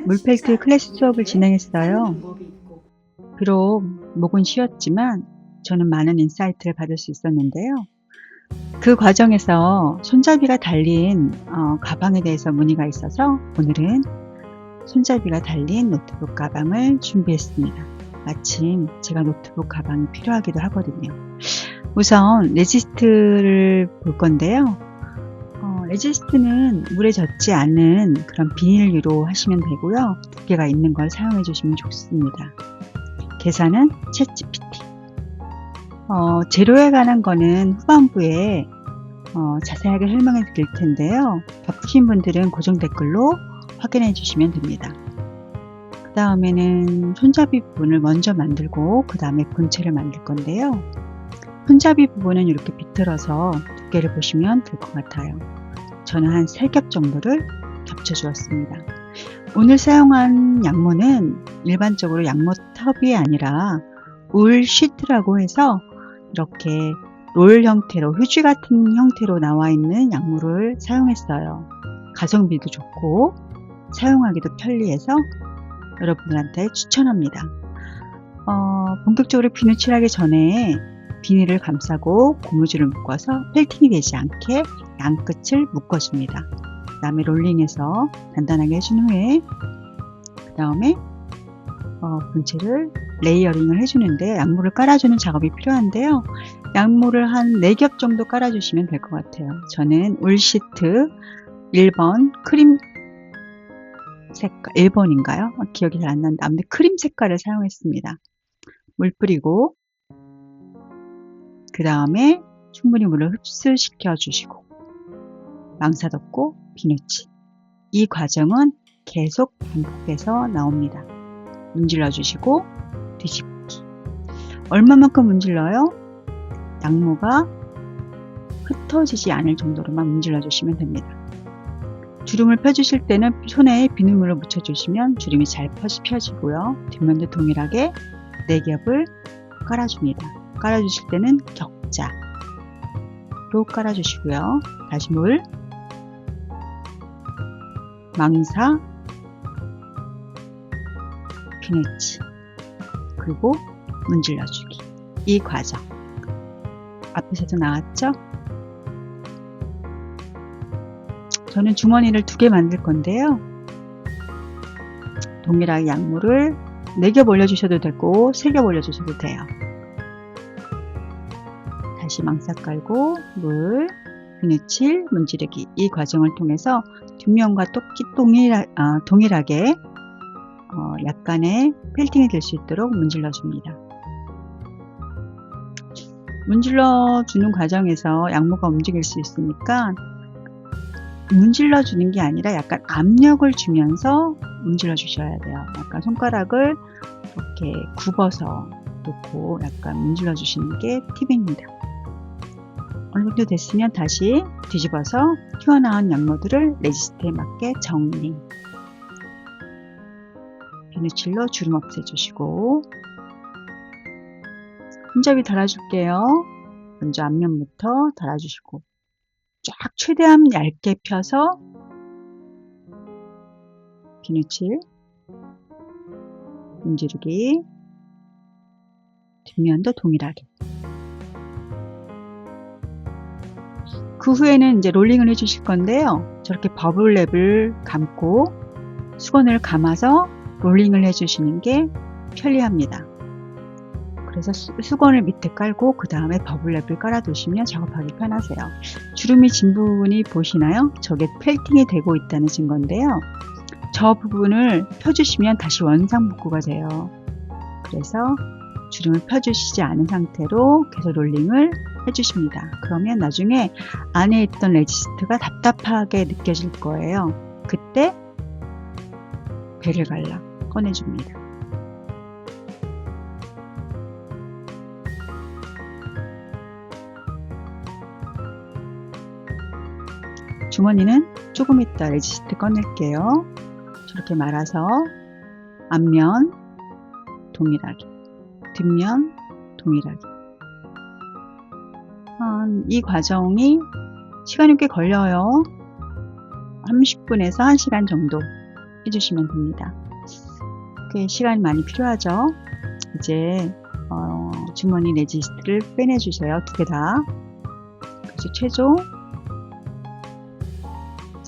물펠트 클래스 수업을 진행했어요. 비록 목은 쉬었지만 저는 많은 인사이트를 받을 수 있었는데요. 그 과정에서 손잡이가 달린 가방에 대해서 문의가 있어서 오늘은 손잡이가 달린 노트북 가방을 준비했습니다. 마침 제가 노트북 가방이 필요하기도 하거든요. 우선 레지스트를 볼 건데요. 레지스트는 물에 젖지 않는 그런 비닐유로 하시면 되고요. 두께가 있는 걸 사용해 주시면 좋습니다. 계산은 챗GPT. 재료에 관한 거는 후반부에 자세하게 설명해 드릴 텐데요. 바쁘신 분들은 고정 댓글로 확인해 주시면 됩니다. 그 다음에는 손잡이 부분을 먼저 만들고 그 다음에 본체를 만들 건데요. 손잡이 부분은 이렇게 비틀어서 두께를 보시면 될 것 같아요. 저는 한 3겹 정도를 겹쳐 주었습니다. 오늘 사용한 양모는 일반적으로 양모 텁이 아니라 울 시트라고 해서 이렇게 롤 형태로 휴지 같은 형태로 나와 있는 양모를 사용했어요. 가성비도 좋고 사용하기도 편리해서 여러분들한테 추천합니다. 본격적으로 비누 칠하기 전에 비닐을 감싸고 고무줄을 묶어서 펠팅이 되지 않게 양끝을 묶어줍니다. 그 다음에 롤링해서 단단하게 해준 후에 그 다음에 본체를 레이어링을 해주는데 양모를 깔아주는 작업이 필요한데요. 양모를 한 4겹 정도 깔아주시면 될 것 같아요. 저는 울시트 1번 크림 색깔, 1번인가요? 기억이 잘 안 나는데 아무튼 크림 색깔을 사용했습니다. 물 뿌리고 그 다음에 충분히 물을 흡수시켜 주시고 망사 덮고 비누칠. 이 과정은 계속 반복돼서 나옵니다. 문질러 주시고 뒤집기. 얼마만큼 문질러요? 양모가 흩어지지 않을 정도로만 문질러 주시면 됩니다. 주름을 펴주실 때는 손에 비눗물을 묻혀주시면 주름이 잘 펴지고요. 뒷면도 동일하게 4겹을 깔아줍니다. 깔아주실 때는 격자로 깔아주시고요. 다시 물, 망사, 비누칠, 그리고 문질러주기. 이 과정 앞에서도 나왔죠? 저는 주머니를 2개 만들 건데요. 동일하게 양모를 4겹 올려주셔도 되고 3겹 올려주셔도 돼요. 다시 망사 깔고 물, 비누칠, 문지르기. 이 과정을 통해서 뒷면과 동일하게 약간의 펠팅이 될 수 있도록 문질러 줍니다. 문질러 주는 과정에서 양모가 움직일 수 있으니까 문질러 주는 게 아니라 약간 압력을 주면서 문질러 주셔야 돼요. 약간 손가락을 이렇게 굽어서 놓고 약간 문질러 주시는 게 팁입니다. 어느 정도 됐으면 다시 뒤집어서 튀어나온 양모들을 레지스트에 맞게 정리. 비누칠로 주름 없애주시고 손잡이 달아줄게요. 먼저 앞면부터 달아주시고 쫙 최대한 얇게 펴서 비누칠, 문지르기, 뒷면도 동일하게. 그 후에는 이제 롤링을 해주실 건데요. 저렇게 버블랩을 감고 수건을 감아서 롤링을 해주시는 게 편리합니다. 그래서 수건을 밑에 깔고 그 다음에 버블랩을 깔아두시면 작업하기 편하세요. 주름이 진 부분이 보시나요? 저게 펠팅이 되고 있다는 증거인데요. 저 부분을 펴주시면 다시 원상복구가 돼요. 그래서 주름을 펴주시지 않은 상태로 계속 롤링을 해주십니다. 그러면 나중에 안에 있던 레지스트가 답답하게 느껴질 거예요. 그때 배를 갈라 꺼내줍니다. 주머니는 조금 이따 레지스트 꺼낼게요. 저렇게 말아서 앞면 동일하게, 뒷면 동일하게. 이 과정이 시간이 꽤 걸려요. 30분에서 1시간 정도 해주시면 됩니다. 꽤 시간이 많이 필요하죠. 이제 주머니 레지스트를 빼내주세요. 두 개 다. 그래서 최종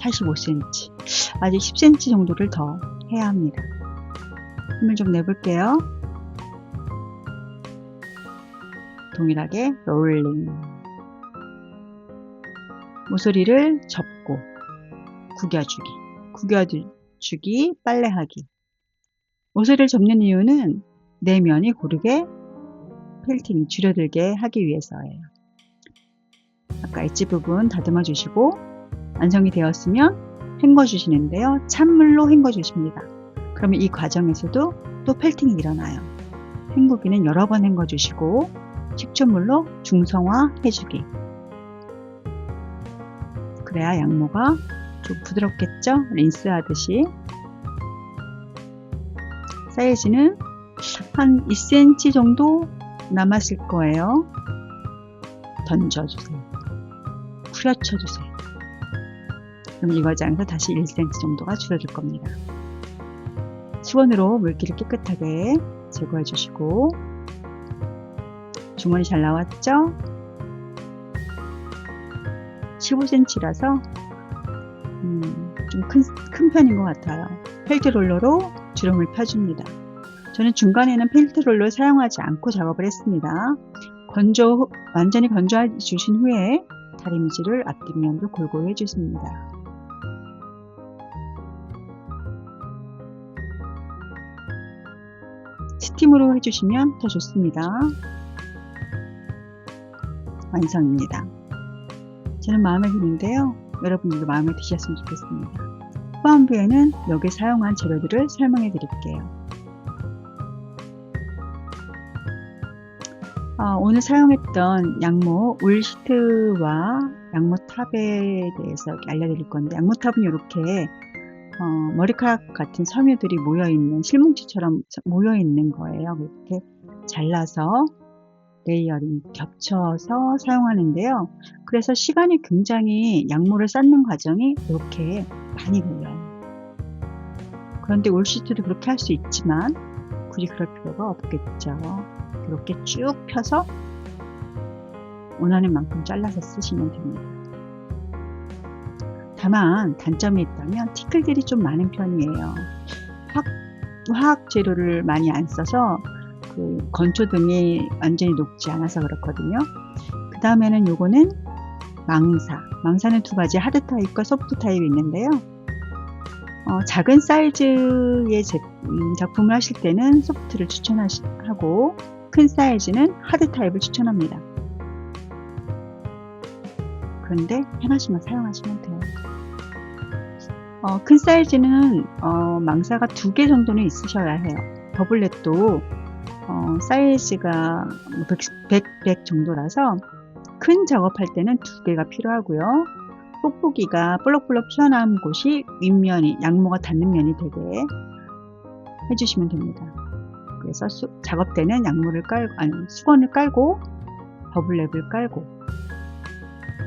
45cm, 아직 10cm 정도를 더 해야 합니다. 힘을 좀 내볼게요. 동일하게 롤링, 모서리를 접고 구겨주기, 빨래하기. 모서리를 접는 이유는 내면이 고르게 펠팅이 줄어들게 하기 위해서예요. 아까 엣지 부분 다듬어 주시고 완성이 되었으면 헹궈 주시는데요. 찬물로 헹궈 주십니다. 그러면 이 과정에서도 또 펠팅이 일어나요. 헹구기는 여러 번 헹궈 주시고 식초물로 중성화 해주기. 그래야 양모가 좀 부드럽겠죠? 린스 하듯이. 사이즈는 한 2cm 정도 남았을 거예요. 던져주세요. 후려쳐주세요. 그럼 이 과정에서 다시 1cm 정도가 줄어들 겁니다. 수건으로 물기를 깨끗하게 제거해 주시고, 주머니 잘 나왔죠? 15cm라서 좀 큰 편인 것 같아요. 펠트 롤러로 주름을 펴줍니다. 저는 중간에는 펠트 롤러 사용하지 않고 작업을 했습니다. 완전히 건조해 주신 후에 다리미질을 앞뒷면으로 골고루 해주십니다. 스팀으로 해주시면 더 좋습니다. 완성입니다. 저는 마음에 드는데요. 여러분들도 마음에 드셨으면 좋겠습니다. 후반부에는 여기에 사용한 재료들을 설명해 드릴게요. 오늘 사용했던 양모 울 시트와 양모탑에 대해서 알려드릴 건데, 양모탑은 이렇게 머리카락 같은 섬유들이 모여있는, 실뭉치처럼 모여있는 거예요. 이렇게 잘라서 레이어링 겹쳐서 사용하는데요. 그래서 시간이 굉장히 양모를 쌓는 과정이 이렇게 많이 걸려요. 그런데 울 시트도 그렇게 할 수 있지만 굳이 그럴 필요가 없겠죠. 이렇게 쭉 펴서 원하는 만큼 잘라서 쓰시면 됩니다. 다만 단점이 있다면 티클들이 좀 많은 편이에요. 화학 재료를 많이 안 써서 그 건초등이 완전히 녹지 않아서 그렇거든요. 그 다음에는 요거는 망사는 두 가지, 하드 타입과 소프트 타입이 있는데요. 작은 사이즈의 작품을 하실 때는 소프트를 추천하고, 큰 사이즈는 하드 타입을 추천합니다. 그런데 편하시면 사용하시면 돼요. 큰 사이즈는 망사가 2개 정도는 있으셔야 해요. 더블렛도 사이즈가 100 정도라서 큰 작업할 때는 2개가 필요하고요. 뽁뽁이가 볼록볼록 튀어나온 곳이 윗면이, 양모가 닿는 면이 되게 해주시면 됩니다. 그래서 작업 때는 수건을 깔고 버블랩을 깔고,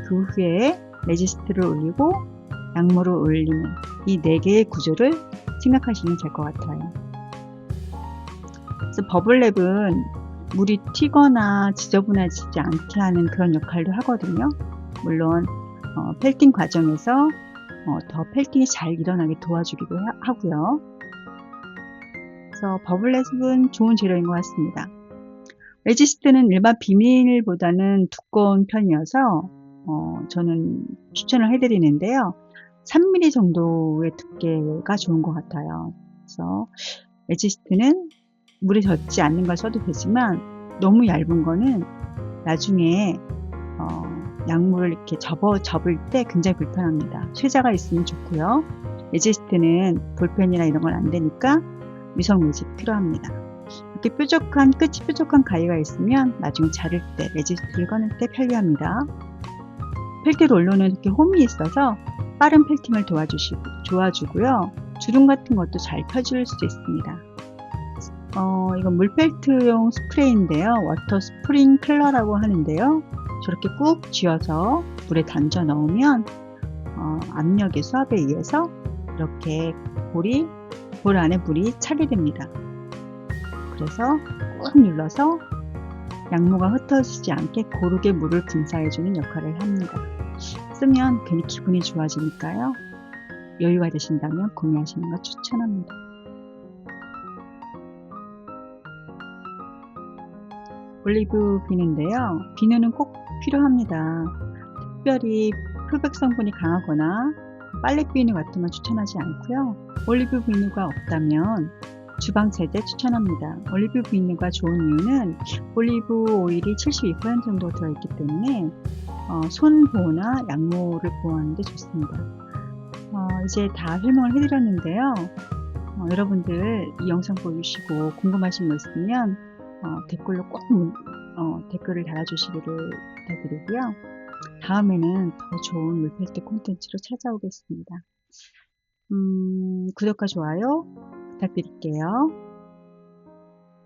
그 후에 레지스트를 올리고 양모를 올리는 이 4개의 구조를 생각하시면 될 것 같아요. 그래서 버블랩은 물이 튀거나 지저분해지지 않게 하는 그런 역할도 하거든요. 물론 펠팅 과정에서 더 펠팅이 잘 일어나게 도와주기도 하고요. 그래서 버블렛은 좋은 재료인 것 같습니다. 레지스트는 일반 비닐보다는 두꺼운 편이어서 저는 추천을 해드리는데요. 3mm 정도의 두께가 좋은 것 같아요. 그래서 레지스트는 물에 젖지 않는 걸 써도 되지만 너무 얇은 거는 나중에 양모를 이렇게 접을 때 굉장히 불편합니다. 쇠자가 있으면 좋고요. 레지스트는 볼펜이나 이런 건 안 되니까 위성 매직 필요합니다. 이렇게 끝이 뾰족한 가위가 있으면 나중에 자를 때, 레지스트를 꺼낼 때 편리합니다. 펠트 롤러는 이렇게 홈이 있어서 빠른 펠팅을 도와주고요. 주름 같은 것도 잘 펴줄 수 있습니다. 이건 물펠트용 스프레이인데요. 워터 스프링클러라고 하는데요. 저렇게 꾹 쥐어서 물에 던져 넣으면 압력의 수압에 의해서 이렇게 볼이 볼 안에 물이 차게 됩니다. 그래서 꾹 눌러서 양모가 흩어지지 않게 고르게 물을 분사해주는 역할을 합니다. 쓰면 괜히 기분이 좋아지니까요. 여유가 되신다면 구매하시는 걸 추천합니다. 올리브 비누인데요. 비누는 꼭 필요합니다. 특별히 표백 성분이 강하거나 빨래 비누 같은 건 추천하지 않고요. 올리브 비누가 없다면 주방 세제 추천합니다. 올리브 비누가 좋은 이유는 올리브 오일이 72% 정도 들어있기 때문에 손 보호나 양모를 보호하는 데 좋습니다. 이제 다 설명을 해드렸는데요. 여러분들 이 영상 보시고 궁금하신 거 있으면 댓글로 꼭 댓글을 달아주시기를 부탁드리고요. 다음에는 더 좋은 물펠트 콘텐츠로 찾아오겠습니다. 구독과 좋아요 부탁드릴게요.